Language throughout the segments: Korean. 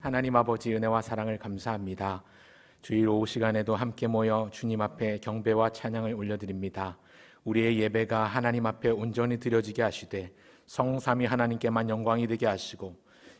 하나님 아버지 은혜와 사랑을 감사합니다. 주일 오후 시간에도 함께 모여 주님 앞에 경배와 찬양을 올려드립니다. 우리의 예배가 하나님 앞에 온전히 드려지게 하시되 성삼위 하나님께만 영광이 되게 하시고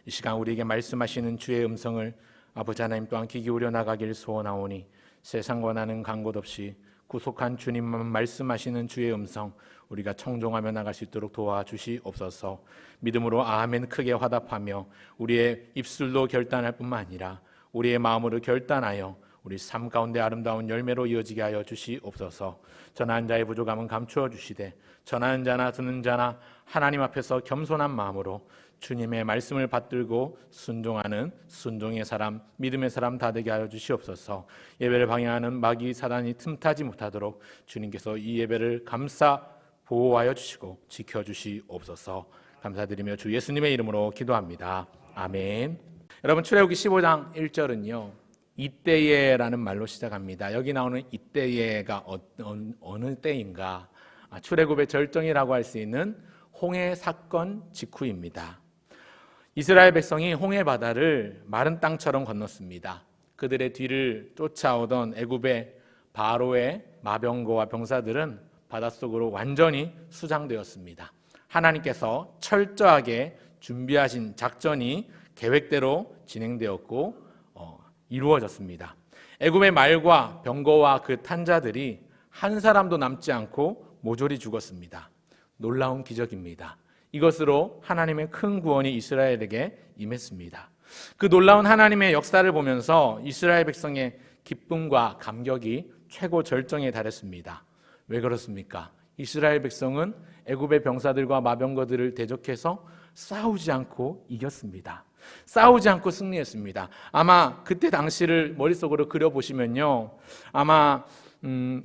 이 시간 우리에게 말씀하시는 주의 음성을 아버지 하나님 또한 귀 기울여 나가길 소원하오니 세상 원하는 간 곳 없이 구속한 주님만 말씀하시는 주의 음성 우리가 청종하며 나갈 수 있도록 도와주시옵소서. 믿음으로 아멘 크게 화답하며 우리의 입술로 결단할 뿐만 아니라 우리의 마음으로 결단하여 우리 삶 가운데 아름다운 열매로 이어지게 하여 주시옵소서. 전하는 자의 부족함은 감추어 주시되 전하는 자나 듣는 자나 하나님 앞에서 겸손한 마음으로 주님의 말씀을 받들고 순종하는 순종의 사람, 믿음의 사람 다 되게 하여 주시옵소서. 예배를 방해하는 마귀 사단이 틈타지 못하도록 주님께서 이 예배를 감싸 보호하여 주시고 지켜주시옵소서. 감사드리며 주 예수님의 이름으로 기도합니다. 아멘. 여러분, 출애굽기 15장 1절은요 이때에라는 말로 시작합니다. 여기 나오는 이때에가 어느 때인가? 출애굽의 절정이라고 할 수 있는 홍해 사건 직후입니다. 이스라엘 백성이 홍해 바다를 마른 땅처럼 건넜습니다. 그들의 뒤를 쫓아오던 애굽의 바로의 마병거와 병사들은 바닷속으로 완전히 수장되었습니다. 하나님께서 철저하게 준비하신 작전이 계획대로 진행되었고 이루어졌습니다. 애굽의 말과 병거와 그 탄자들이 한 사람도 남지 않고 모조리 죽었습니다. 놀라운 기적입니다. 이것으로 하나님의 큰 구원이 이스라엘에게 임했습니다. 그 놀라운 하나님의 역사를 보면서 이스라엘 백성의 기쁨과 감격이 최고 절정에 달했습니다. 왜 그렇습니까? 이스라엘 백성은 애굽의 병사들과 마병거들을 대적해서 싸우지 않고 이겼습니다. 싸우지 않고 승리했습니다. 아마 그때 당시를 머릿속으로 그려보시면요 아마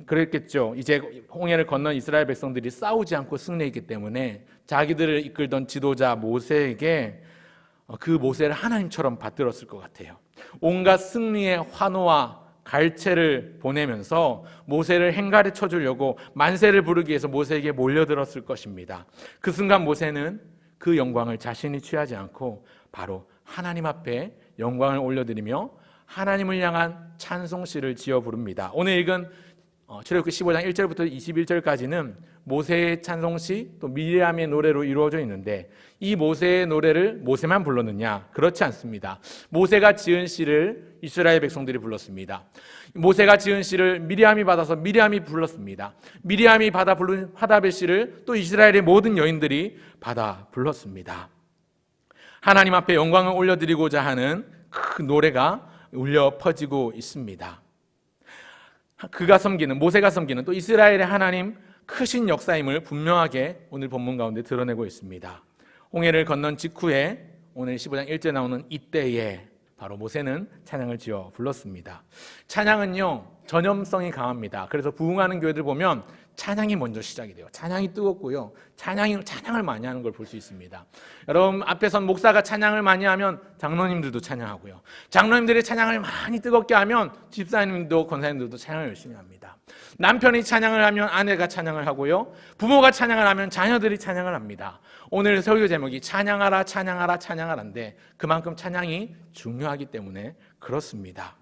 그랬겠죠. 이제 홍해를 건넌 이스라엘 백성들이 싸우지 않고 승리했기 때문에 자기들을 이끌던 지도자 모세에게 그 모세를 하나님처럼 받들었을 것 같아요. 온갖 승리의 환호와 갈채를 보내면서 모세를 행가래 쳐주려고 만세를 부르기 위해서 모세에게 몰려들었을 것입니다. 그 순간 모세는 그 영광을 자신이 취하지 않고 바로 하나님 앞에 영광을 올려드리며 하나님을 향한 찬송시를 지어 부릅니다. 오늘 읽은 출애굽기 15장 1절부터 21절까지는 모세의 찬송시 또 미리암의 노래로 이루어져 있는데 이 모세의 노래를 모세만 불렀느냐? 그렇지 않습니다. 모세가 지은 시를 이스라엘 백성들이 불렀습니다. 모세가 지은 시를 미리암이 받아서 미리암이 불렀습니다. 미리암이 받아 부른 화답의 시를 또 이스라엘의 모든 여인들이 받아 불렀습니다. 하나님 앞에 영광을 올려드리고자 하는 그 노래가 울려 퍼지고 있습니다. 그가 섬기는, 모세가 섬기는 또 이스라엘의 하나님 크신 역사임을 분명하게 오늘 본문 가운데 드러내고 있습니다. 홍해를 건넌 직후에 오늘 15장 1절에 나오는 이때에 바로 모세는 찬양을 지어 불렀습니다. 찬양은요 전염성이 강합니다. 그래서 부흥하는 교회들 보면 찬양이 먼저 시작이 돼요. 찬양이 뜨겁고요 찬양을 많이 하는 걸 볼 수 있습니다. 여러분 앞에선 목사가 찬양을 많이 하면 장로님들도 찬양하고요, 장로님들이 찬양을 많이 뜨겁게 하면 집사님도 권사님들도 찬양을 열심히 합니다. 남편이 찬양을 하면 아내가 찬양을 하고요, 부모가 찬양을 하면 자녀들이 찬양을 합니다. 오늘 설교 제목이 찬양하라 찬양하라 찬양하라인데 그만큼 찬양이 중요하기 때문에 그렇습니다.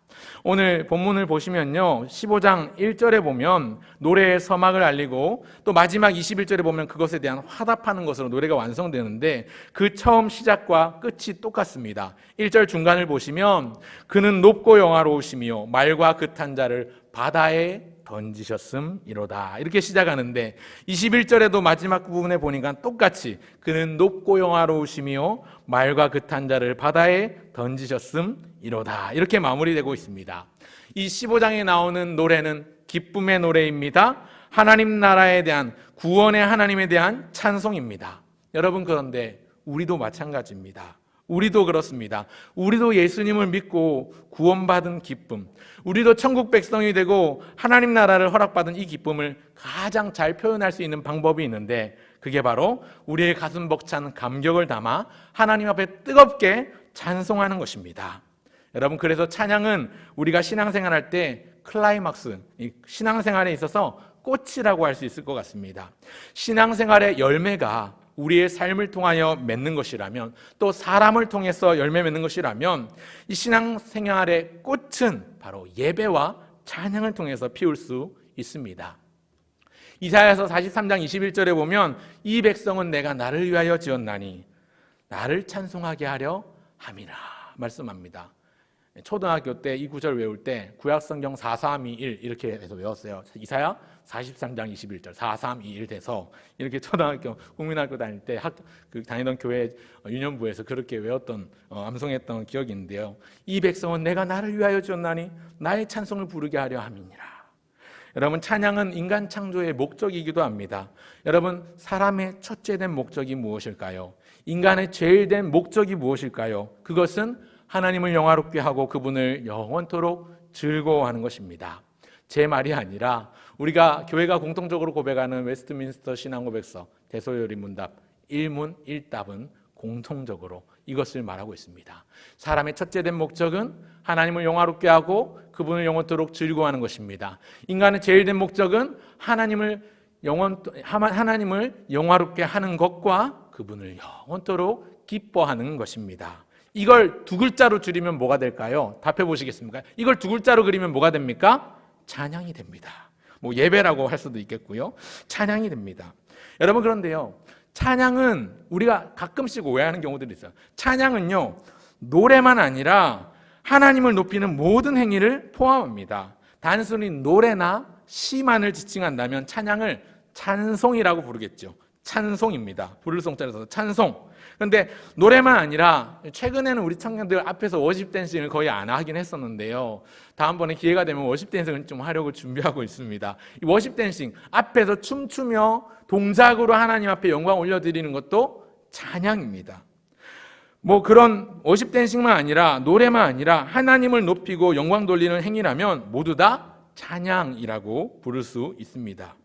오늘 본문을 보시면요 15장 1절에 보면 노래의 서막을 알리고 또 마지막 21절에 보면 그것에 대한 화답하는 것으로 노래가 완성되는데 그 처음 시작과 끝이 똑같습니다. 1절 중간을 보시면 그는 높고 영화로우시며 말과 그 탄 자를 바다에 던지셨음이로다 이렇게 시작하는데 21절에도 마지막 부분에 보니까 똑같이 그는 높고 영화로우시며 말과 그 탄 자를 바다에 던지셨음이로다 이렇게 마무리되고 있습니다. 이 15장에 나오는 노래는 기쁨의 노래입니다. 하나님 나라에 대한 구원의 하나님에 대한 찬송입니다. 여러분 그런데 우리도 마찬가지입니다. 우리도 그렇습니다. 우리도 예수님을 믿고 구원받은 기쁨, 우리도 천국 백성이 되고 하나님 나라를 허락받은 이 기쁨을 가장 잘 표현할 수 있는 방법이 있는데 그게 바로 우리의 가슴 벅찬 감격을 담아 하나님 앞에 뜨겁게 찬송하는 것입니다. 여러분 그래서 찬양은 우리가 신앙생활할 때 클라이막스, 신앙생활에 있어서 꽃이라고 할 수 있을 것 같습니다. 신앙생활의 열매가 우리의 삶을 통하여 맺는 것이라면, 또 사람을 통해서 열매 맺는 것이라면, 이 신앙생활의 꽃은 바로 예배와 찬양을 통해서 피울 수 있습니다. 이사야서 43장 21절에 보면 이 백성은 내가 나를 위하여 지었나니 나를 찬송하게 하려 함이라 말씀합니다. 초등학교 때 이 구절 외울 때 구약성경 4321 이렇게 해서 외웠어요. 이사야 43장 21절 4321 돼서 이렇게 초등학교 국민학교 다닐 때 다니던 교회 유년부에서 그렇게 외웠던 암송했던 기억이 있는데요. 이 백성은 내가 나를 위하여 지었나니 나의 찬송을 부르게 하려 함이니라. 여러분, 찬양은 인간 창조의 목적이기도 합니다. 여러분, 사람의 첫째 된 목적이 무엇일까요? 인간의 제일 된 목적이 무엇일까요? 그것은 하나님을 영화롭게 하고 그분을 영원토록 즐거워하는 것입니다. 제 말이 아니라 우리가 교회가 공통적으로 고백하는 웨스트민스터 신앙고백서 대소요리 문답 1문 1답은 공통적으로 이것을 말하고 있습니다. 사람의 첫째 된 목적은 하나님을 영화롭게 하고 그분을 영원토록 즐거워하는 것입니다. 인간의 제일 된 목적은 하나님을 영화롭게 하는 것과 그분을 영원토록 기뻐하는 것입니다. 이걸 두 글자로 줄이면 뭐가 될까요? 답해 보시겠습니까? 이걸 두 글자로 그리면 뭐가 됩니까? 찬양이 됩니다. 뭐 예배라고 할 수도 있겠고요. 찬양이 됩니다. 여러분, 그런데요, 찬양은 우리가 가끔씩 오해하는 경우들이 있어요. 찬양은요, 노래만 아니라 하나님을 높이는 모든 행위를 포함합니다. 단순히 노래나 시만을 지칭한다면 찬양을 찬송이라고 부르겠죠. 찬송입니다. 부를 송자를 써서 찬송. 그런데 노래만 아니라 최근에는 우리 청년들 앞에서 워십 댄싱을 거의 안 하긴 했었는데요. 다음번에 기회가 되면 워십 댄싱을 좀 하려고 준비하고 있습니다. 이 워십 댄싱, 앞에서 춤추며 동작으로 하나님 앞에 영광 올려드리는 것도 찬양입니다. 뭐 그런 워십 댄싱만 아니라 노래만 아니라 하나님을 높이고 영광 돌리는 행위라면 모두 다 찬양이라고 부를 수 있습니다.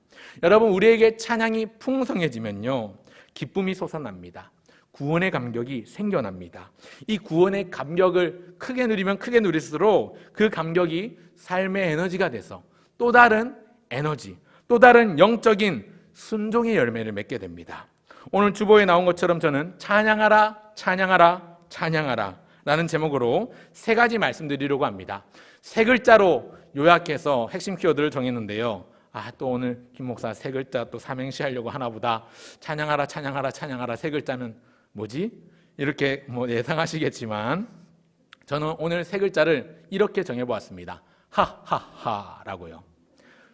여러분, 우리에게 찬양이 풍성해지면요, 기쁨이 솟아납니다. 구원의 감격이 생겨납니다. 이 구원의 감격을 크게 누리면 크게 누릴수록 그 감격이 삶의 에너지가 돼서 또 다른 에너지, 또 다른 영적인 순종의 열매를 맺게 됩니다. 오늘 주보에 나온 것처럼 저는 찬양하라, 찬양하라, 찬양하라 라는 제목으로 세 가지 말씀드리려고 합니다. 세 글자로 요약해서 핵심 키워드를 정했는데요. 또 오늘 김 목사 세 글자 또 삼행시 하려고 하나보다. 찬양하라, 찬양하라, 찬양하라 세 글자면 뭐지? 이렇게 예상하시겠지만 저는 오늘 세 글자를 이렇게 정해보았습니다. 하하하라고요.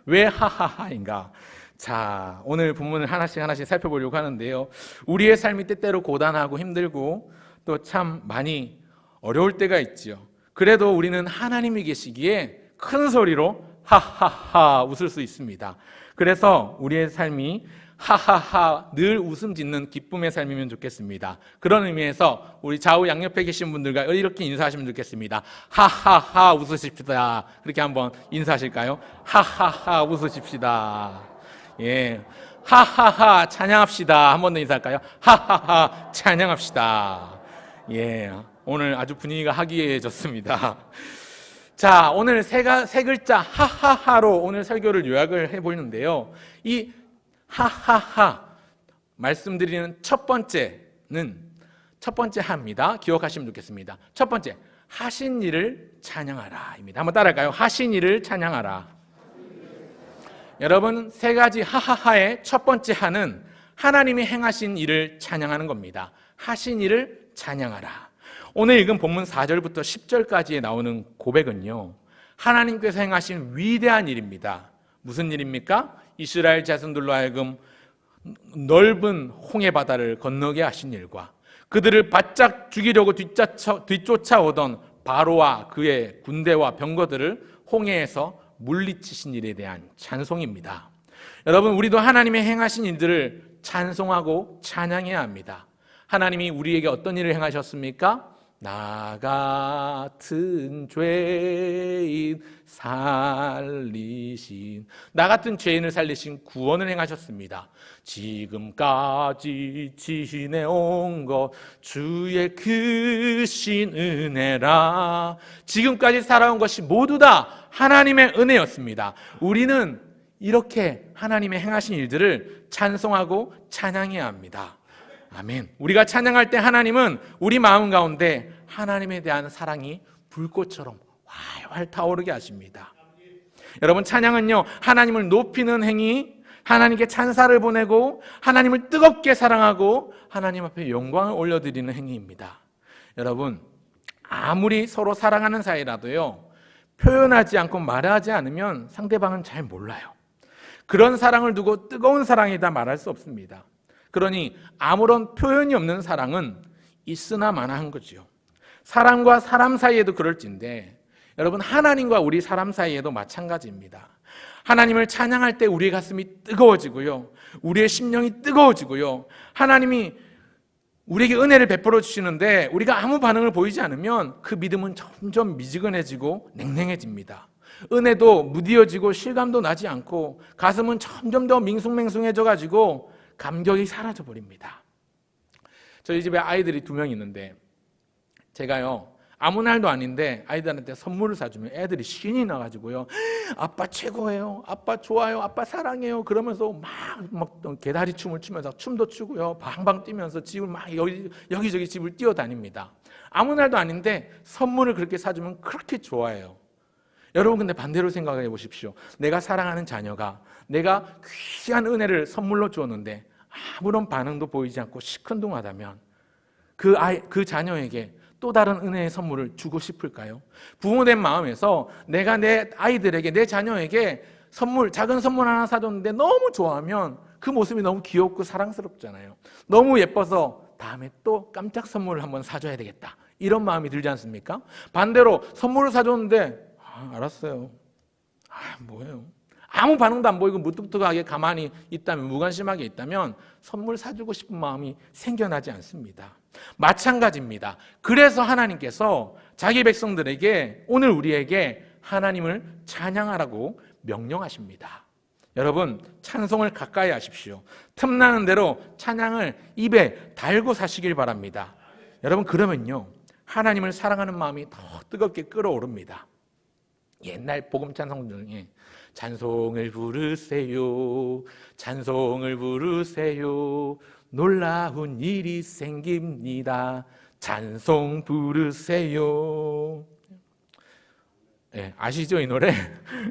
왜 하하하인가? 자, 오늘 본문을 하나씩 살펴보려고 하는데요. 우리의 삶이 때때로 고단하고 힘들고 또 참 많이 어려울 때가 있지요. 그래도 우리는 하나님이 계시기에 큰 소리로 하하하 웃을 수 있습니다. 그래서 우리의 삶이 하하하 늘 웃음 짓는 기쁨의 삶이면 좋겠습니다. 그런 의미에서 우리 좌우 양옆에 계신 분들과 이렇게 인사하시면 좋겠습니다. 하하하 웃으십시다. 그렇게 한번 인사하실까요? 하하하 웃으십시다. 예, 하하하 찬양합시다. 한 번 더 인사할까요? 하하하 찬양합시다. 예, 오늘 아주 분위기가 화기애애해졌습니다. 자, 오늘 세 글자 하하하로 오늘 설교를 요약을 해보는데요. 이 하하하 말씀드리는 첫 번째 하입니다. 기억하시면 좋겠습니다. 첫 번째, 하신 일을 찬양하라입니다. 한번 따라할까요? 하신 일을 찬양하라. 여러분, 세 가지 하하하의 첫 번째 하는 하나님이 행하신 일을 찬양하는 겁니다. 하신 일을 찬양하라. 오늘 읽은 본문 4절부터 10절까지에 나오는 고백은요, 하나님께서 행하신 위대한 일입니다. 무슨 일입니까? 이스라엘 자손들로 하여금 넓은 홍해 바다를 건너게 하신 일과 그들을 바짝 죽이려고 뒤쫓아오던 바로와 그의 군대와 병거들을 홍해에서 물리치신 일에 대한 찬송입니다. 여러분, 우리도 하나님의 행하신 일들을 찬송하고 찬양해야 합니다. 하나님이 우리에게 어떤 일을 행하셨습니까? 나 같은 죄인 살리신, 나 같은 죄인을 살리신 구원을 행하셨습니다. 지금까지 지내온 것 주의 크신 은혜라. 지금까지 살아온 것이 모두 다 하나님의 은혜였습니다. 우리는 이렇게 하나님의 행하신 일들을 찬송하고 찬양해야 합니다. 아멘. 우리가 찬양할 때 하나님은 우리 마음 가운데 하나님에 대한 사랑이 불꽃처럼 활활 타오르게 하십니다. 여러분, 찬양은요, 하나님을 높이는 행위, 하나님께 찬사를 보내고 하나님을 뜨겁게 사랑하고 하나님 앞에 영광을 올려드리는 행위입니다. 여러분, 아무리 서로 사랑하는 사이라도요, 표현하지 않고 말하지 않으면 상대방은 잘 몰라요. 그런 사랑을 두고 뜨거운 사랑이다 말할 수 없습니다. 그러니 아무런 표현이 없는 사랑은 있으나 마나한 거죠. 사람과 사람 사이에도 그럴진데 여러분, 하나님과 우리 사람 사이에도 마찬가지입니다. 하나님을 찬양할 때 우리의 가슴이 뜨거워지고요, 우리의 심령이 뜨거워지고요, 하나님이 우리에게 은혜를 베풀어 주시는데 우리가 아무 반응을 보이지 않으면 그 믿음은 점점 미지근해지고 냉랭해집니다. 은혜도 무디어지고 실감도 나지 않고 가슴은 점점 더 밍숭맹숭해져 가지고 감격이 사라져 버립니다. 저희 집에 아이들이 2명 있는데 제가요, 아무 날도 아닌데 아이들한테 선물을 사주면 애들이 신이 나가지고요, 아빠 최고예요, 아빠 좋아요, 아빠 사랑해요 그러면서 막 개다리 춤을 추면서 춤도 추고요, 방방 뛰면서 집을 막 여기저기 집을 뛰어다닙니다. 아무 날도 아닌데 선물을 그렇게 사주면 그렇게 좋아해요. 여러분, 근데 반대로 생각해 보십시오. 내가 사랑하는 자녀가 내가 귀한 은혜를 선물로 주었는데 아무런 반응도 보이지 않고 시큰둥하다면 그 자녀에게 또 다른 은혜의 선물을 주고 싶을까요? 부모된 마음에서 내가 내 아이들에게, 내 자녀에게 작은 선물 하나 사줬는데 너무 좋아하면 그 모습이 너무 귀엽고 사랑스럽잖아요. 너무 예뻐서 다음에 또 깜짝 선물을 한번 사줘야 되겠다, 이런 마음이 들지 않습니까? 반대로 선물을 사줬는데 알았어요, 뭐예요? 아무 반응도 안 보이고 무뚝뚝하게 가만히 있다면, 무관심하게 있다면 선물 사주고 싶은 마음이 생겨나지 않습니다. 마찬가지입니다. 그래서 하나님께서 자기 백성들에게, 오늘 우리에게 하나님을 찬양하라고 명령하십니다. 여러분, 찬송을 가까이 하십시오. 틈나는 대로 찬양을 입에 달고 사시길 바랍니다. 여러분, 그러면요, 하나님을 사랑하는 마음이 더 뜨겁게 끓어오릅니다. 옛날 복음 찬송 중에 찬송을 부르세요, 찬송을 부르세요, 놀라운 일이 생깁니다, 찬송 부르세요. 네, 아시죠 이 노래?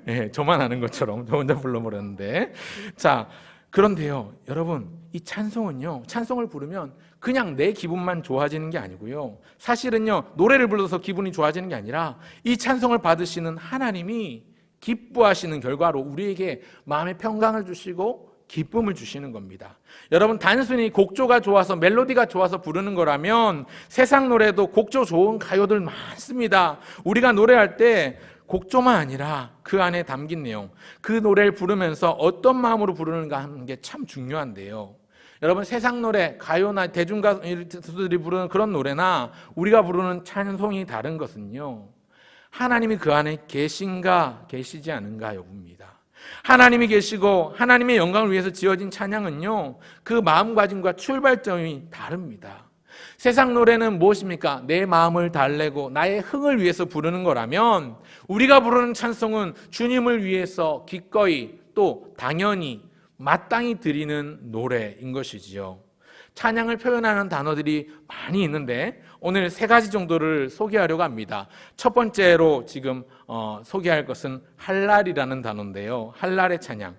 네, 저만 아는 것처럼 저 혼자 불러버렸는데. 자, 그런데요 여러분, 이 찬송은요, 찬송을 부르면 그냥 내 기분만 좋아지는 게 아니고요, 사실은요 노래를 불러서 기분이 좋아지는 게 아니라 이 찬송을 받으시는 하나님이 기뻐하시는 결과로 우리에게 마음의 평강을 주시고 기쁨을 주시는 겁니다. 여러분, 단순히 곡조가 좋아서, 멜로디가 좋아서 부르는 거라면 세상 노래도 곡조 좋은 가요들 많습니다. 우리가 노래할 때 곡조만 아니라 그 안에 담긴 내용, 그 노래를 부르면서 어떤 마음으로 부르는가 하는 게 참 중요한데요, 여러분, 세상 노래, 가요나 대중가수들이 부르는 그런 노래나 우리가 부르는 찬송이 다른 것은요, 하나님이 그 안에 계신가 계시지 않은가 여부입니다. 하나님이 계시고 하나님의 영광을 위해서 지어진 찬양은요, 그 마음가짐과 출발점이 다릅니다. 세상 노래는 무엇입니까? 내 마음을 달래고 나의 흥을 위해서 부르는 거라면, 우리가 부르는 찬송은 주님을 위해서 기꺼이 또 당연히 마땅히 드리는 노래인 것이지요. 찬양을 표현하는 단어들이 많이 있는데 오늘 3가지 정도를 소개하려고 합니다. 첫 번째로 지금 소개할 것은 할랄이라는 단어인데요, 할랄의 찬양,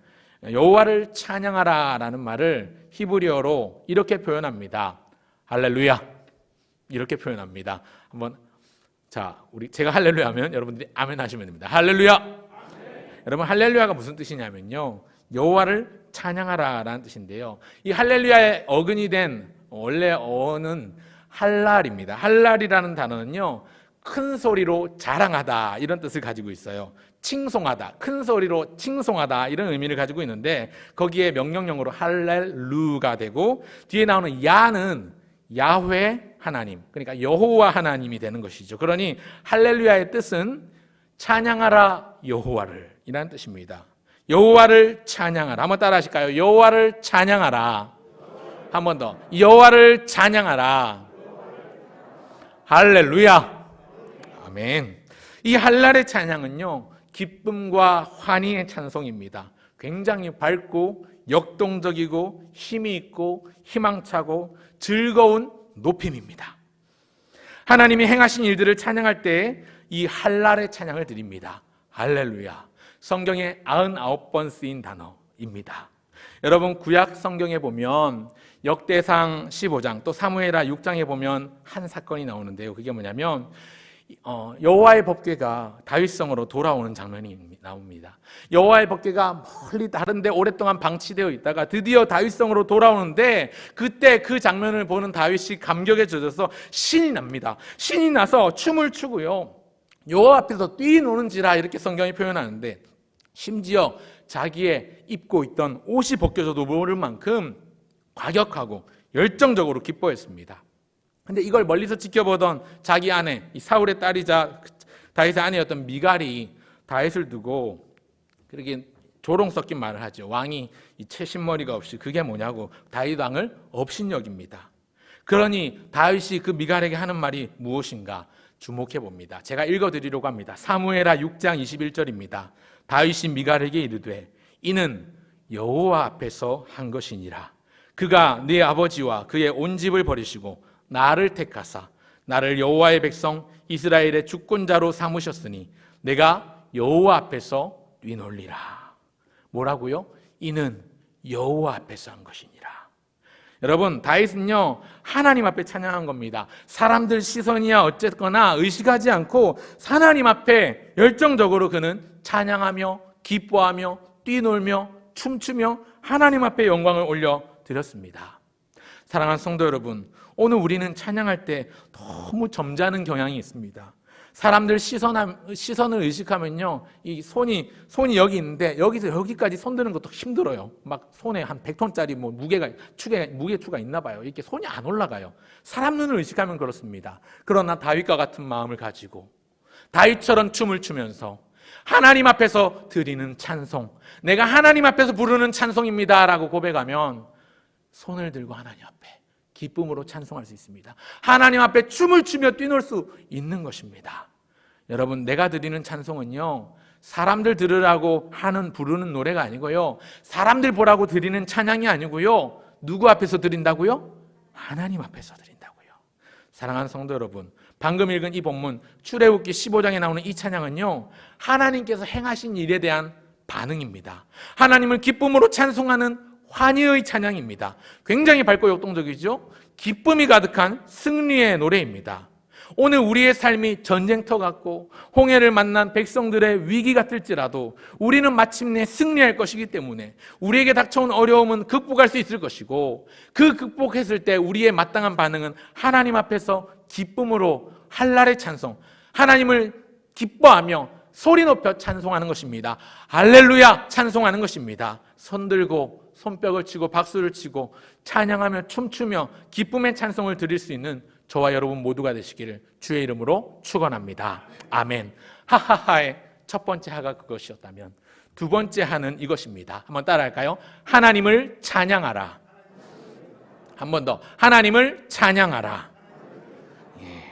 여호와를 찬양하라 라는 말을 히브리어로 이렇게 표현합니다. 할렐루야, 이렇게 표현합니다. 한번, 제가 할렐루야 하면 여러분들이 아멘 하시면 됩니다. 할렐루야. 아멘. 여러분, 할렐루야가 무슨 뜻이냐면요, 여호와를 찬양하라 라는 뜻인데요, 이 할렐루야의 어근이 된 원래 어는 할랄입니다. 할랄이라는 단어는요, 큰 소리로 자랑하다 이런 뜻을 가지고 있어요. 칭송하다, 큰 소리로 칭송하다 이런 의미를 가지고 있는데, 거기에 명령형으로 할렐루가 되고 뒤에 나오는 야는 야훼 하나님, 그러니까 여호와 하나님이 되는 것이죠. 그러니 할렐루야의 뜻은 찬양하라 여호와를 이라는 뜻입니다. 여호와를 찬양하라. 한번 따라 하실까요? 여호와를 찬양하라. 한 번 더. 여호와를 찬양하라. 할렐루야. 아멘. 이 할랄의 찬양은요, 기쁨과 환희의 찬송입니다. 굉장히 밝고 역동적이고 힘이 있고 희망차고 즐거운 높임입니다. 하나님이 행하신 일들을 찬양할 때에 이 할랄의 찬양을 드립니다. 할렐루야. 성경에 99번 쓰인 단어입니다. 여러분, 구약 성경에 보면 역대상 15장 또 사무엘하 6장에 보면 한 사건이 나오는데요. 그게 뭐냐면 여호와의 법궤가 다윗성으로 돌아오는 장면이 나옵니다. 여호와의 법궤가 멀리 다른데 오랫동안 방치되어 있다가 드디어 다윗성으로 돌아오는데, 그때 그 장면을 보는 다윗이 감격에 젖어서 신이 납니다. 신이 나서 춤을 추고요, 여호와 앞에서 뛰노는지라 이렇게 성경이 표현하는데, 심지어 자기의 입고 있던 옷이 벗겨져도 모를 만큼 과격하고 열정적으로 기뻐했습니다. 근데 이걸 멀리서 지켜보던 자기 아내, 이 사울의 딸이자 다윗의 아내였던 미갈이 다윗을 두고 그렇게 조롱 섞인 말을 하죠. 왕이 이 채신머리가 없이 그게 뭐냐고 다윗 왕을 업신여깁니다. 그러니 다윗이 그 미갈에게 하는 말이 무엇인가 주목해 봅니다. 제가 읽어드리려고 합니다. 사무엘하 6장 21절입니다. 다윗이 미갈에게 이르되 이는 여호와 앞에서 한 것이니라. 그가 네 아버지와 그의 온 집을 버리시고 나를 택하사 나를 여호와의 백성 이스라엘의 주권자로 삼으셨으니 내가 여호와 앞에서 뛰놀리라. 뭐라고요? 이는 여호와 앞에서 한 것이니라. 여러분, 다윗은요 하나님 앞에 찬양한 겁니다. 사람들 시선이야 어쨌거나 의식하지 않고 하나님 앞에 열정적으로 그는 찬양하며 기뻐하며 뛰놀며 춤추며 하나님 앞에 영광을 올려드렸습니다. 사랑하는 성도 여러분, 오늘 우리는 찬양할 때 너무 점잖은 경향이 있습니다. 사람들 시선을 의식하면요, 이 손이 여기 있는데 여기서 여기까지 손드는 것도 힘들어요. 막 손에 한 100톤짜리 뭐 무게추가 있나 봐요. 이렇게 손이 안 올라가요. 사람 눈을 의식하면 그렇습니다. 그러나 다윗과 같은 마음을 가지고 다윗처럼 춤을 추면서 하나님 앞에서 드리는 찬송, 내가 하나님 앞에서 부르는 찬송입니다 라고 고백하면 손을 들고 하나님 앞에 기쁨으로 찬송할 수 있습니다. 하나님 앞에 춤을 추며 뛰놀 수 있는 것입니다. 여러분, 내가 드리는 찬송은요 사람들 들으라고 부르는 노래가 아니고요, 사람들 보라고 드리는 찬양이 아니고요, 누구 앞에서 드린다고요? 하나님 앞에서 드린다고요. 사랑하는 성도 여러분, 방금 읽은 이 본문 출애굽기 15장에 나오는 이 찬양은요 하나님께서 행하신 일에 대한 반응입니다. 하나님을 기쁨으로 찬송하는 환희의 찬양입니다. 굉장히 밝고 역동적이죠. 기쁨이 가득한 승리의 노래입니다. 오늘 우리의 삶이 전쟁터 같고 홍해를 만난 백성들의 위기 같을지라도 우리는 마침내 승리할 것이기 때문에 우리에게 닥쳐온 어려움은 극복할 수 있을 것이고, 그 극복했을 때 우리의 마땅한 반응은 하나님 앞에서 기쁨으로 할랄의 찬송, 하나님을 기뻐하며 소리 높여 찬송하는 것입니다. 할렐루야 찬송하는 것입니다. 손 들고 손뼉을 치고 박수를 치고 찬양하며 춤추며 기쁨의 찬송을 드릴 수 있는 저와 여러분 모두가 되시기를 주의 이름으로 축원합니다. 아멘. 하하하의 첫 번째 하가 그것이었다면 두 번째 하는 이것입니다. 한번 따라할까요? 하나님을 찬양하라. 한 번 더. 하나님을 찬양하라.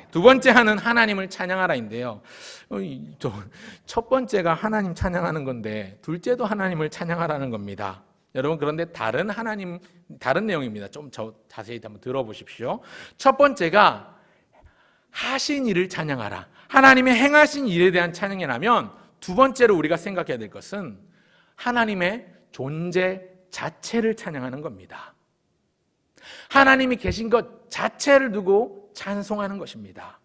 두 번째 하는 하나님을 찬양하라인데요, 첫 번째가 하나님 찬양하는 건데 둘째도 하나님을 찬양하라는 겁니다. 여러분, 그런데 다른 내용입니다. 좀 자세히 한번 들어보십시오. 첫 번째가 하신 일을 찬양하라, 하나님의 행하신 일에 대한 찬양이라면, 두 번째로 우리가 생각해야 될 것은 하나님의 존재 자체를 찬양하는 겁니다. 하나님이 계신 것 자체를 두고 찬송하는 것입니다.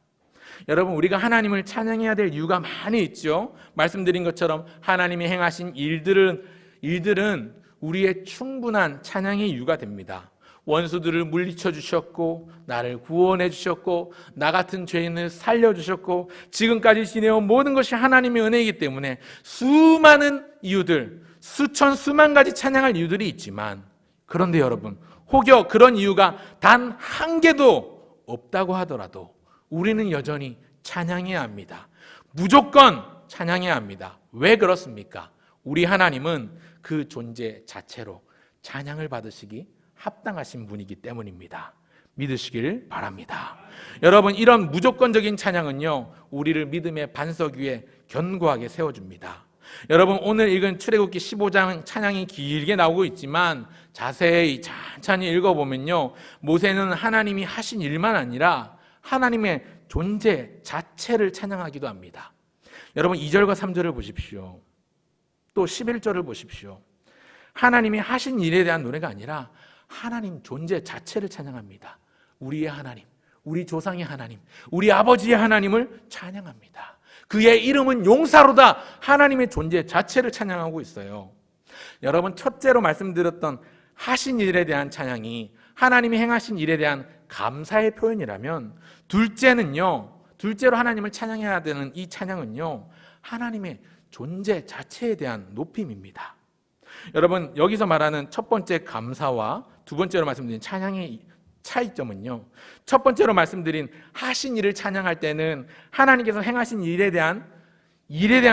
여러분, 우리가 하나님을 찬양해야 될 이유가 많이 있죠. 말씀드린 것처럼 하나님이 행하신 일들은 우리의 충분한 찬양의 이유가 됩니다. 원수들을 물리쳐 주셨고 나를 구원해 주셨고 나 같은 죄인을 살려주셨고 지금까지 지내온 모든 것이 하나님의 은혜이기 때문에 수많은 이유들, 수만 가지 찬양할 이유들이 있지만, 그런데 여러분, 혹여 그런 이유가 단 한 개도 없다고 하더라도 우리는 여전히 찬양해야 합니다. 무조건 찬양해야 합니다. 왜 그렇습니까? 우리 하나님은 그 존재 자체로 찬양을 받으시기 합당하신 분이기 때문입니다. 믿으시길 바랍니다. 여러분, 이런 무조건적인 찬양은요 우리를 믿음의 반석 위에 견고하게 세워줍니다. 여러분, 오늘 읽은 출애굽기 15장 찬양이 길게 나오고 있지만 자세히 천천히 읽어보면요, 모세는 하나님이 하신 일만 아니라 하나님의 존재 자체를 찬양하기도 합니다. 여러분, 2절과 3절을 보십시오. 또 11절을 보십시오. 하나님이 하신 일에 대한 노래가 아니라 하나님 존재 자체를 찬양합니다. 우리의 하나님, 우리 조상의 하나님, 우리 아버지의 하나님을 찬양합니다. 그의 이름은 용사로다. 하나님의 존재 자체를 찬양하고 있어요. 여러분, 첫째로 말씀드렸던 하신 일에 대한 찬양이 하나님이 행하신 일에 대한 감사의 표현이라면, 둘째로 하나님을 찬양해야 되는 이 찬양은요, 하나님의 존재 자체에 대한 높임입니다. 여러분, 여기서 말하는 첫 번째 감사와 두 번째로 말씀드린 찬양의 차이점은요, 첫 번째로 말씀드린 하신 일을 찬양할 때는 하나님께서 행하신 일에 대한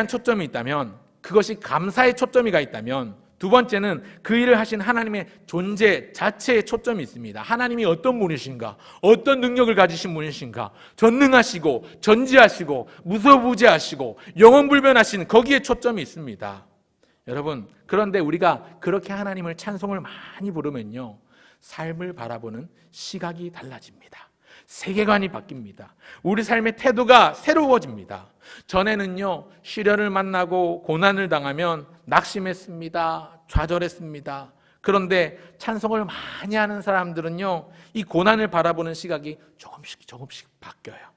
초점이 있다면, 그것이 감사의 초점이가 있다면, 두 번째는 그 일을 하신 하나님의 존재 자체에 초점이 있습니다. 하나님이 어떤 분이신가, 어떤 능력을 가지신 분이신가, 전능하시고 전지하시고 무소부재하시고 영원불변하신 거기에 초점이 있습니다. 여러분, 그런데 우리가 그렇게 하나님을 찬송을 많이 부르면요, 삶을 바라보는 시각이 달라집니다. 세계관이 바뀝니다. 우리 삶의 태도가 새로워집니다. 전에는요, 시련을 만나고 고난을 당하면 낙심했습니다. 좌절했습니다. 그런데 찬송을 많이 하는 사람들은요, 이 고난을 바라보는 시각이 조금씩 바뀌어요.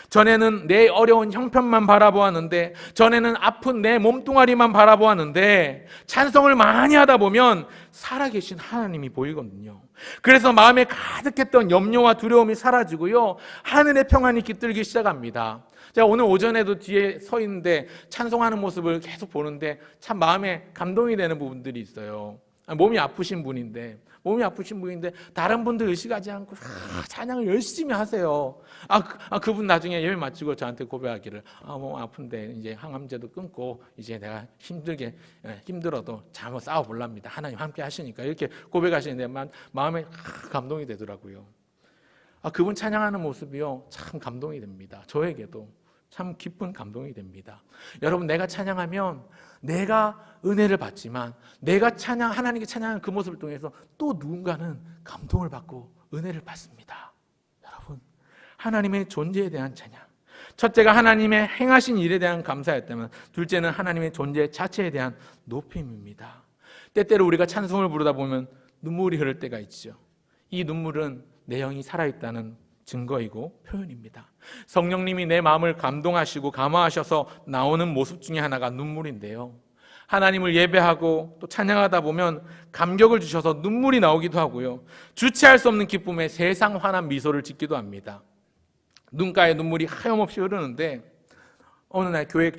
전에는 내 어려운 형편만 바라보았는데, 전에는 아픈 내 몸뚱아리만 바라보았는데, 찬송을 많이 하다 보면 살아계신 하나님이 보이거든요. 그래서 마음에 가득했던 염려와 두려움이 사라지고요, 하늘의 평안이 깃들기 시작합니다. 제가 오늘 오전에도 뒤에 서 있는데 찬송하는 모습을 계속 보는데 참 마음에 감동이 되는 부분들이 있어요. 몸이 아프신 분인데 다른 분들 의식하지 않고 찬양을 열심히 하세요. 그분 나중에 예배 마치고 저한테 고백하기를, 몸 아픈데 이제 항암제도 끊고 이제 내가 힘들어도 한번 싸워보랍니다. 하나님 함께 하시니까, 이렇게 고백하시는데 마음에 감동이 되더라고요. 그분 찬양하는 모습이요, 참 감동이 됩니다. 저에게도 참 기쁜 감동이 됩니다. 여러분, 내가 찬양하면 내가 은혜를 받지만, 내가 하나님께 찬양하는 그 모습을 통해서 또 누군가는 감동을 받고 은혜를 받습니다. 여러분, 하나님의 존재에 대한 찬양, 첫째가 하나님의 행하신 일에 대한 감사였다면, 둘째는 하나님의 존재 자체에 대한 높임입니다. 때때로 우리가 찬송을 부르다 보면 눈물이 흐를 때가 있죠. 이 눈물은 내 영이 살아있다는 증거이고 표현입니다. 성령님이 내 마음을 감동하시고 감화하셔서 나오는 모습 중에 하나가 눈물인데요, 하나님을 예배하고 또 찬양하다 보면 감격을 주셔서 눈물이 나오기도 하고요, 주체할 수 없는 기쁨에 세상 환한 미소를 짓기도 합니다. 눈가에 눈물이 하염없이 흐르는데, 어느 날 교회에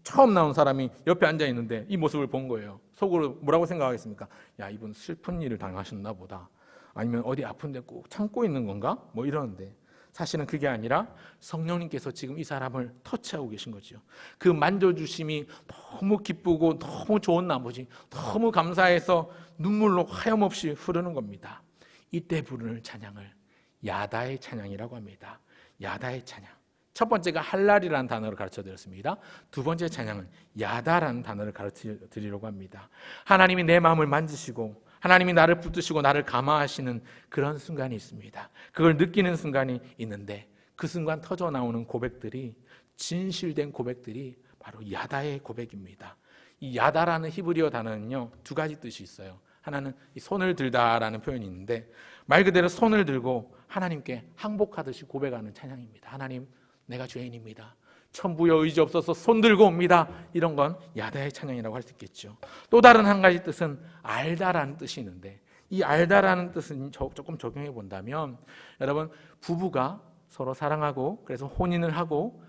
처음 나온 사람이 옆에 앉아 있는데 이 모습을 본 거예요. 속으로 뭐라고 생각하겠습니까? 야, 이분 슬픈 일을 당하셨나 보다. 아니면 어디 아픈데 꼭 참고 있는 건가? 뭐 이러는데, 사실은 그게 아니라 성령님께서 지금 이 사람을 터치하고 계신 거죠. 그 만져주심이 너무 기쁘고 너무 좋은 나머지 너무 감사해서 눈물로 하염없이 흐르는 겁니다. 이때 부르는 찬양을 야다의 찬양이라고 합니다. 야다의 찬양. 첫 번째가 할랄이라는 단어를 가르쳐 드렸습니다. 두 번째 찬양은 야다라는 단어를 가르쳐 드리려고 합니다. 하나님이 내 마음을 만지시고 하나님이 나를 붙드시고 나를 감화하시는 그런 순간이 있습니다. 그걸 느끼는 순간이 있는데, 그 순간 터져 나오는 고백들이, 진실된 고백들이 바로 야다의 고백입니다. 이 야다라는 히브리어 단어는요, 두 가지 뜻이 있어요. 하나는 이 손을 들다라는 표현이 있는데, 말 그대로 손을 들고 하나님께 항복하듯이 고백하는 찬양입니다. 하나님, 내가 죄인입니다. 천부여 의지 없어서 손 들고 옵니다. 이런 건 야다의 찬양이라고 할 수 있겠죠. 또 다른 한 가지 뜻은 알다라는 뜻이 있는데, 이 알다라는 뜻은 조금 적용해 본다면, 여러분, 부부가 서로 사랑하고 그래서 혼인을 하고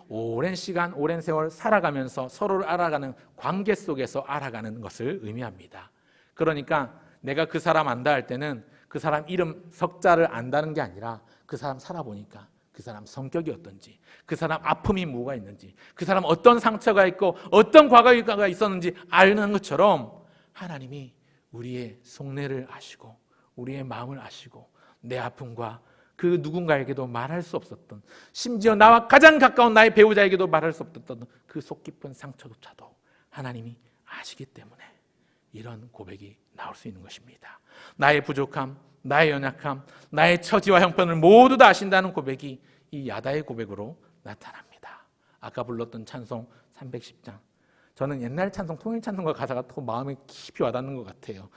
오랜 시간, 오랜 세월 살아가면서 서로를 알아가는 관계 속에서 알아가는 것을 의미합니다. 그러니까 내가 그 사람 안다 할 때는 그 사람 이름 석자를 안다는 게 아니라 그 사람 살아보니까 그 사람 성격이 어떤지, 그 사람 아픔이 뭐가 있는지, 그 사람 어떤 상처가 있고 어떤 과거가 있었는지 아는 것처럼, 하나님이 우리의 속내를 아시고 우리의 마음을 아시고 내 아픔과 그 누군가에게도 말할 수 없었던, 심지어 나와 가장 가까운 나의 배우자에게도 말할 수 없었던 그 속 깊은 상처조차도 하나님이 아시기 때문에 이런 고백이 나올 수 있는 것입니다. 나의 부족함, 나의 연약함, 나의 처지와 형편을 모두 다 아신다는 고백이 이 야다의 고백으로 나타납니다. 아까 불렀던 찬송 310장, 저는 옛날 찬송, 통일 찬송과 가사가 더 마음에 깊이 와닿는 것 같아요.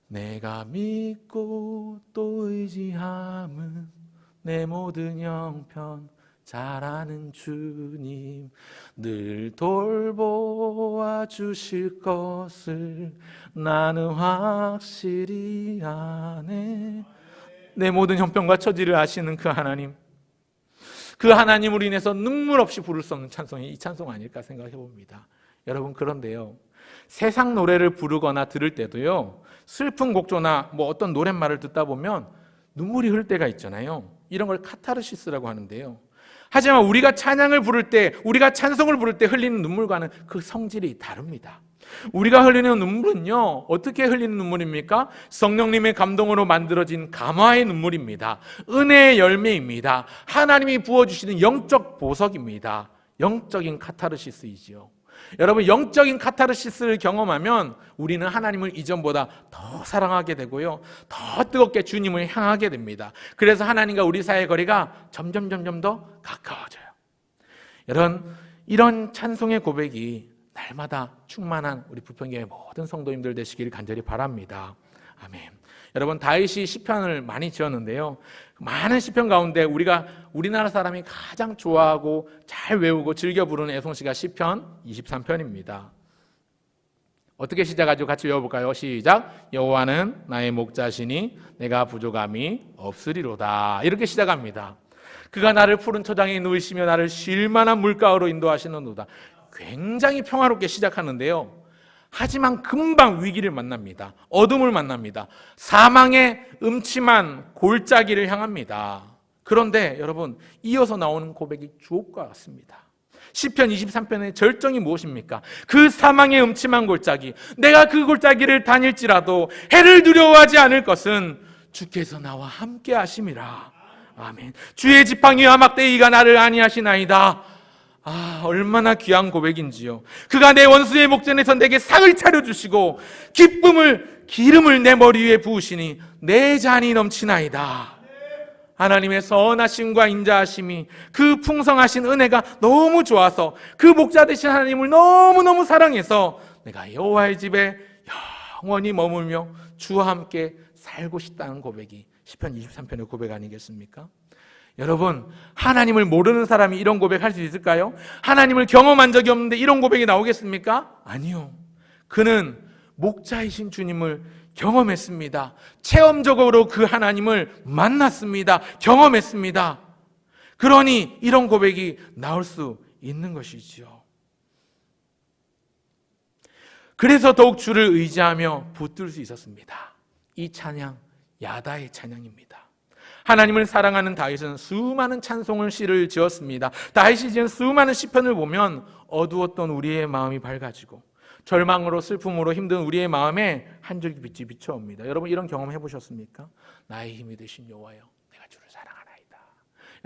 내가 믿고 또 의지함은 내 모든 형편 잘 아는 주님, 늘 돌보아 주실 것을 나는 확실히 아네. 내 모든 형편과 처지를 아시는 그 하나님, 그 하나님으로 인해서 눈물 없이 부를 수 없는 찬송이 이 찬송 아닐까 생각해 봅니다. 여러분, 그런데요, 세상 노래를 부르거나 들을 때도요, 슬픈 곡조나 어떤 노랫말을 듣다 보면 눈물이 흐를 때가 있잖아요. 이런 걸 카타르시스라고 하는데요. 하지만 우리가 찬양을 부를 때, 우리가 찬송을 부를 때 흘리는 눈물과는 그 성질이 다릅니다. 우리가 흘리는 눈물은요, 어떻게 흘리는 눈물입니까? 성령님의 감동으로 만들어진 감화의 눈물입니다. 은혜의 열매입니다. 하나님이 부어주시는 영적 보석입니다. 영적인 카타르시스이지요. 여러분, 영적인 카타르시스를 경험하면 우리는 하나님을 이전보다 더 사랑하게 되고요, 더 뜨겁게 주님을 향하게 됩니다. 그래서 하나님과 우리 사이의 거리가 점점 더 가까워져요. 이런 찬송의 고백이 날마다 충만한 우리 부평교회 모든 성도님들 되시길 간절히 바랍니다. 아멘. 여러분, 다윗이 시편을 많이 지었는데요, 많은 시편 가운데 우리나라 사람이 가장 좋아하고 잘 외우고 즐겨 부르는 애송시가 시편 23편입니다. 어떻게 시작하죠? 같이 외워볼까요? 시작. 여호와는 나의 목자시니 내가 부족함이 없으리로다. 이렇게 시작합니다. 그가 나를 푸른 초장에 누이시며 나를 쉴 만한 물가로 인도하시는도다. 굉장히 평화롭게 시작하는데요, 하지만 금방 위기를 만납니다. 어둠을 만납니다. 사망의 음침한 골짜기를 향합니다. 그런데 여러분, 이어서 나오는 고백이 주옥과 같습니다. 시편 23편의 절정이 무엇입니까? 그 사망의 음침한 골짜기, 내가 그 골짜기를 다닐지라도 해를 두려워하지 않을 것은 주께서 나와 함께 하심이라. 아멘. 주의 지팡이와 막대기가 나를 안위하시나이다. 얼마나 귀한 고백인지요. 그가 내 원수의 목전에서 내게 상을 차려주시고 기름을 내 머리 위에 부으시니 내 잔이 넘치나이다. 하나님의 선하심과 인자하심이, 그 풍성하신 은혜가 너무 좋아서 그 목자 되신 하나님을 너무너무 사랑해서 내가 여호와의 집에 영원히 머물며 주와 함께 살고 싶다는 고백이 시편 23편의 고백 아니겠습니까? 여러분, 하나님을 모르는 사람이 이런 고백할 수 있을까요? 하나님을 경험한 적이 없는데 이런 고백이 나오겠습니까? 아니요. 그는 목자이신 주님을 경험했습니다. 체험적으로 그 하나님을 만났습니다. 경험했습니다. 그러니 이런 고백이 나올 수 있는 것이지요. 그래서 더욱 주를 의지하며 붙들 수 있었습니다. 이 찬양, 야다의 찬양입니다. 하나님을 사랑하는 다윗은 수많은 찬송을 시를 지었습니다. 다윗이 지은 수많은 시편을 보면 어두웠던 우리의 마음이 밝아지고 절망으로 슬픔으로 힘든 우리의 마음에 한 줄기 빛이 비춰옵니다. 여러분, 이런 경험 해보셨습니까? 나의 힘이 되신 여호와여, 내가 주를 사랑하나이다.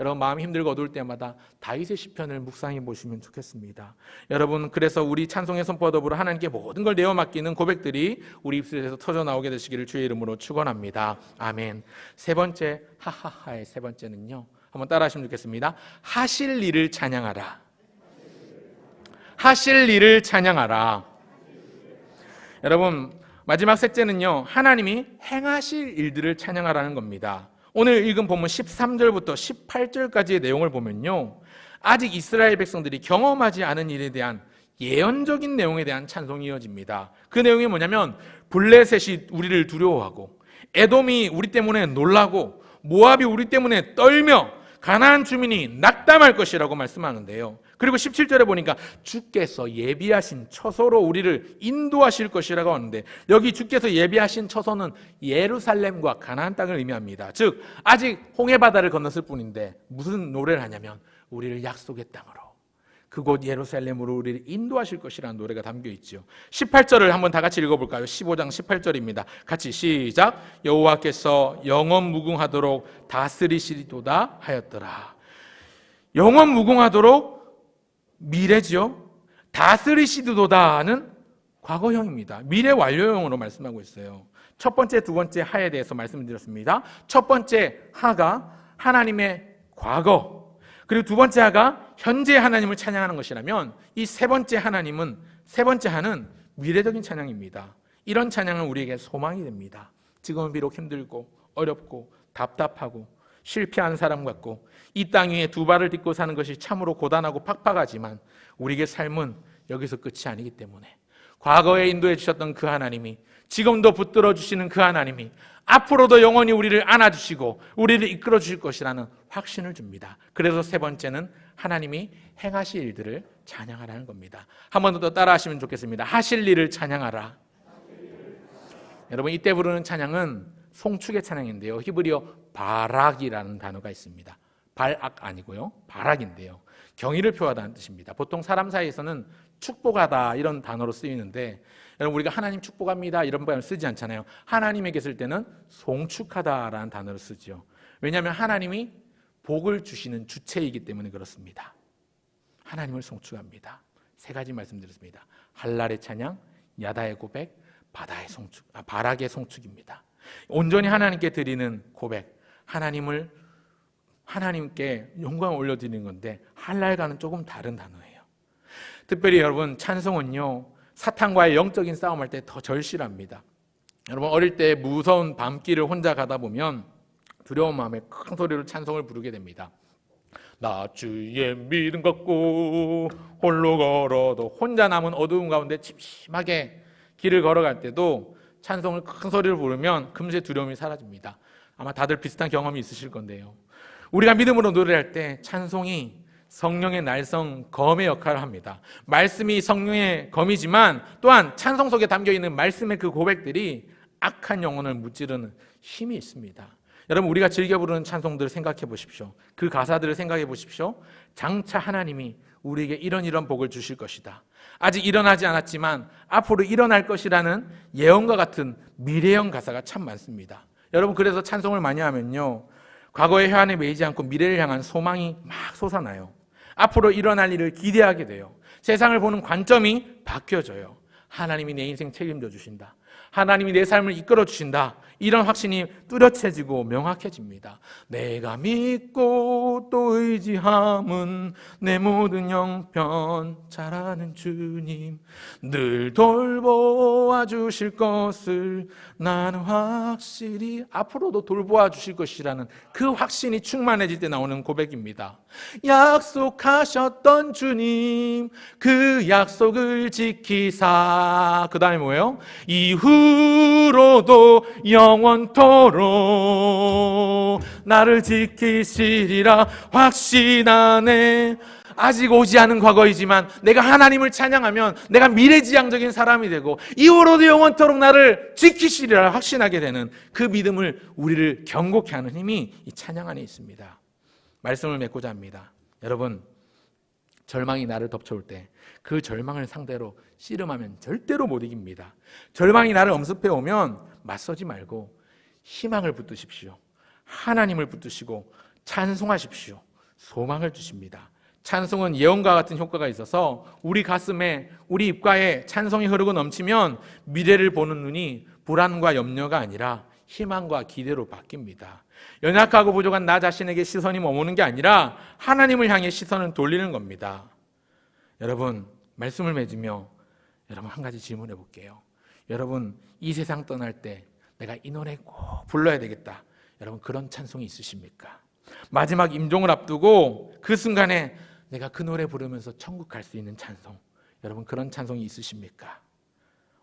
여러분, 마음이 힘들고 어두울 때마다 다윗의 시편을 묵상해 보시면 좋겠습니다. 여러분, 그래서 우리 찬송의 선포와 더불어 하나님께 모든 걸 내어 맡기는 고백들이 우리 입술에서 터져 나오게 되시기를 주의 이름으로 축원합니다. 아멘. 세 번째, 하하하의 세 번째는요, 한번 따라하시면 좋겠습니다. 하실 일을 찬양하라. 하실 일을 찬양하라. 여러분, 마지막 셋째는요, 하나님이 행하실 일들을 찬양하라는 겁니다. 오늘 읽은 본문 13절부터 18절까지의 내용을 보면요, 아직 이스라엘 백성들이 경험하지 않은 일에 대한 예언적인 내용에 대한 찬송이 이어집니다. 그 내용이 뭐냐면, 블레셋이 우리를 두려워하고, 에돔이 우리 때문에 놀라고, 모압이 우리 때문에 떨며 가나안 주민이 낙담할 것이라고 말씀하는데요. 그리고 17절에 보니까 주께서 예비하신 처소로 우리를 인도하실 것이라고 하는데, 여기 주께서 예비하신 처소는 예루살렘과 가나안 땅을 의미합니다. 즉 아직 홍해바다를 건넜을 뿐인데 무슨 노래를 하냐면, 우리를 약속의 땅으로, 그곳 예루살렘으로 우리를 인도하실 것이라는 노래가 담겨 있죠. 18절을 한번 다 같이 읽어볼까요? 15장 18절입니다. 같이 시작. 여호와께서 영원 무궁하도록 다스리시리도다 하였더라. 영원 무궁하도록 미래지요. 다스리시리도다는 과거형입니다. 미래 완료형으로 말씀하고 있어요. 첫 번째, 두 번째 하에 대해서 말씀드렸습니다. 첫 번째 하가 하나님의 과거, 그리고 두 번째 하가 현재 하나님을 찬양하는 것이라면 이 세 번째 하는 미래적인 찬양입니다. 이런 찬양은 우리에게 소망이 됩니다. 지금은 비록 힘들고 어렵고 답답하고 실패한 사람 같고 이 땅 위에 두 발을 딛고 사는 것이 참으로 고단하고 팍팍하지만 우리에게 삶은 여기서 끝이 아니기 때문에 과거에 인도해 주셨던 그 하나님이, 지금도 붙들어 주시는 그 하나님이 앞으로도 영원히 우리를 안아주시고 우리를 이끌어 주실 것이라는 확신을 줍니다. 그래서 세 번째는 하나님이 행하실 일들을 찬양하라는 겁니다. 한 번 더 따라 하시면 좋겠습니다. 하실 일을 찬양하라. 여러분, 이때 부르는 찬양은 송축의 찬양인데요, 히브리어 바락이라는 단어가 있습니다. 발악 아니고요, 바락인데요, 경의를 표하다는 뜻입니다. 보통 사람 사이에서는 축복하다 이런 단어로 쓰이는데, 여러분, 우리가 하나님 축복합니다 이런 말을 쓰지 않잖아요. 하나님에게 쓸 때는 송축하다라는 단어를 쓰죠. 왜냐하면 하나님이 복을 주시는 주체이기 때문에 그렇습니다. 하나님을 송축합니다. 세 가지 말씀드렸습니다. 할랄의 찬양, 야다의 고백, 바락의 송축입니다. 온전히 하나님께 드리는 고백, 하나님께 영광을 올려드리는 건데 할랄과는 조금 다른 단어예요. 특별히 여러분, 찬송은요 사탄과의 영적인 싸움할 때 더 절실합니다. 여러분, 어릴 때 무서운 밤길을 혼자 가다 보면 두려운 마음에 큰 소리로 찬송을 부르게 됩니다. 나 주의 믿음 갖고 홀로 걸어도, 혼자 남은 어두운 가운데 침침하게 길을 걸어갈 때도 찬송을 큰 소리로 부르면 금세 두려움이 사라집니다. 아마 다들 비슷한 경험이 있으실 건데요, 우리가 믿음으로 노래할 때 찬송이 성령의 날성 검의 역할을 합니다. 말씀이 성령의 검이지만 또한 찬송 속에 담겨있는 말씀의 그 고백들이 악한 영혼을 무찌르는 힘이 있습니다. 여러분, 우리가 즐겨 부르는 찬송들을 생각해 보십시오. 그 가사들을 생각해 보십시오. 장차 하나님이 우리에게 이런 복을 주실 것이다, 아직 일어나지 않았지만 앞으로 일어날 것이라는 예언과 같은 미래형 가사가 참 많습니다. 여러분, 그래서 찬송을 많이 하면요, 과거의 회한에 매이지 않고 미래를 향한 소망이 막 솟아나요. 앞으로 일어날 일을 기대하게 돼요. 세상을 보는 관점이 바뀌어져요. 하나님이 내 인생 책임져 주신다, 하나님이 내 삶을 이끌어 주신다, 이런 확신이 뚜렷해지고 명확해집니다. 내가 믿고 또 의지함은 내 모든 형편 잘 아는 주님, 늘 돌보아 주실 것을 나는 확실히, 앞으로도 돌보아 주실 것이라는 그 확신이 충만해질 때 나오는 고백입니다. 약속하셨던 주님, 그 약속을 지키사, 그 다음에 뭐예요? 이후로도 영원토록 나를 지키시리라 확신하네. 아직 오지 않은 과거이지만 내가 하나님을 찬양하면 내가 미래지향적인 사람이 되고 이후로도 영원토록 나를 지키시리라 확신하게 되는 그 믿음을, 우리를 견고케 하는 힘이 이 찬양 안에 있습니다. 말씀을 맺고자 합니다. 여러분, 절망이 나를 덮쳐올 때 그 절망을 상대로 씨름하면 절대로 못 이깁니다. 절망이 나를 엄습해 오면 맞서지 말고 희망을 붙드십시오. 하나님을 붙드시고 찬송하십시오. 소망을 주십니다. 찬송은 예언과 같은 효과가 있어서 우리 가슴에, 우리 입가에 찬송이 흐르고 넘치면 미래를 보는 눈이 불안과 염려가 아니라 희망과 기대로 바뀝니다. 연약하고 부족한 나 자신에게 시선이 머무는 게 아니라 하나님을 향해 시선을 돌리는 겁니다. 여러분, 말씀을 맺으며 여러분 한 가지 질문해 볼게요. 여러분, 이 세상 떠날 때 내가 이 노래 꼭 불러야 되겠다, 여러분 그런 찬송이 있으십니까? 마지막 임종을 앞두고 그 순간에 내가 그 노래 부르면서 천국 갈 수 있는 찬송, 여러분 그런 찬송이 있으십니까?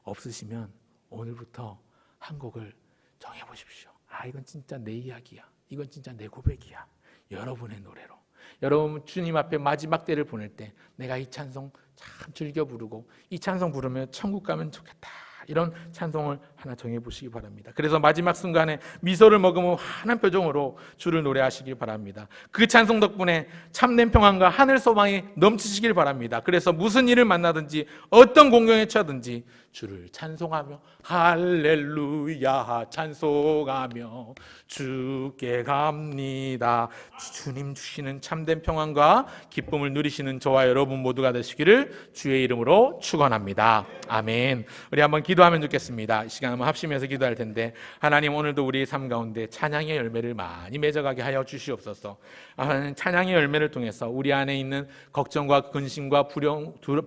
없으시면 오늘부터 한 곡을 정해보십시오. 이건 진짜 내 이야기야, 이건 진짜 내 고백이야, 여러분의 노래로. 여러분, 주님 앞에 마지막 때를 보낼 때 내가 이 찬송 참 즐겨 부르고 이 찬송 부르면 천국 가면 좋겠다, 이런 찬송을 하나 정해보시기 바랍니다. 그래서 마지막 순간에 미소를 머금은 환한 표정으로 주를 노래하시길 바랍니다. 그 찬송 덕분에 참된 평안과 하늘 소망이 넘치시길 바랍니다. 그래서 무슨 일을 만나든지 어떤 공경에 처하든지 주를 찬송하며 할렐루야 찬송하며 주께 갑니다. 주님 주시는 참된 평안과 기쁨을 누리시는 저와 여러분 모두가 되시기를 주의 이름으로 축원합니다. 아멘. 우리 한번 기도하면 좋겠습니다. 이 시간 한번 합심해서 기도할 텐데, 하나님 오늘도 우리의 삶 가운데 찬양의 열매를 많이 맺어가게 하여 주시옵소서. 하나님 찬양의 열매를 통해서 우리 안에 있는 걱정과 근심과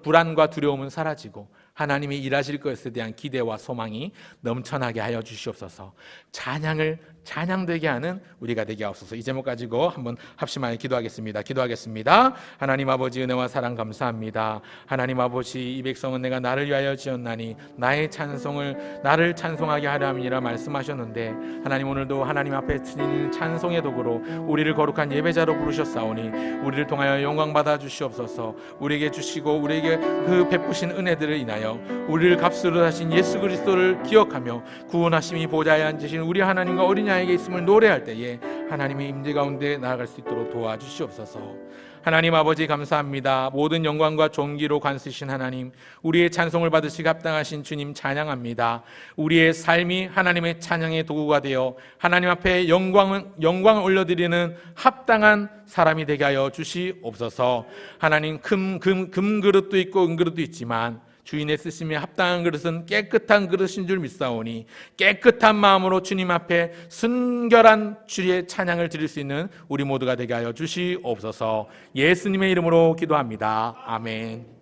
불안과 두려움은 사라지고 하나님이 일하실 것에 대한 기대와 소망이 넘쳐나게 하여 주시옵소서. 찬양되게 하는 우리가 되게 하옵소서. 이 제목 가지고 한번 합심하여 기도하겠습니다. 하나님 아버지 은혜와 사랑 감사합니다. 하나님 아버지 이 백성은 내가 나를 위하여 지었나니 나의 찬송을 나를 찬송하게 하려 함이라 말씀하셨는데, 하나님 오늘도 하나님 앞에 드리는 찬송의 도구로 우리를 거룩한 예배자로 부르셨사오니 우리를 통하여 영광 받아 주시옵소서. 우리에게 주시고 우리에게 그 베푸신 은혜들을 인하여 우리를 값으로 하신 예수 그리스도를 기억하며 구원하심이 보좌에 앉으신 우리 하나님과 어린양에게 있음을 노래할 때에 하나님의 임재 가운데 나아갈 수 있도록 도와주시옵소서. 하나님 아버지 감사합니다. 모든 영광과 존귀로 관쓰신 하나님, 우리의 찬송을 받으시기 합당하신 주님 찬양합니다. 우리의 삶이 하나님의 찬양의 도구가 되어 하나님 앞에 영광을 올려드리는 합당한 사람이 되게 하여 주시옵소서. 하나님 금그릇도 있고 은그릇도 있지만 주인의 쓰심에 합당한 그릇은 깨끗한 그릇인 줄 믿사오니 깨끗한 마음으로 주님 앞에 순결한 주의 찬양을 드릴 수 있는 우리 모두가 되게 하여 주시옵소서. 예수님의 이름으로 기도합니다. 아멘.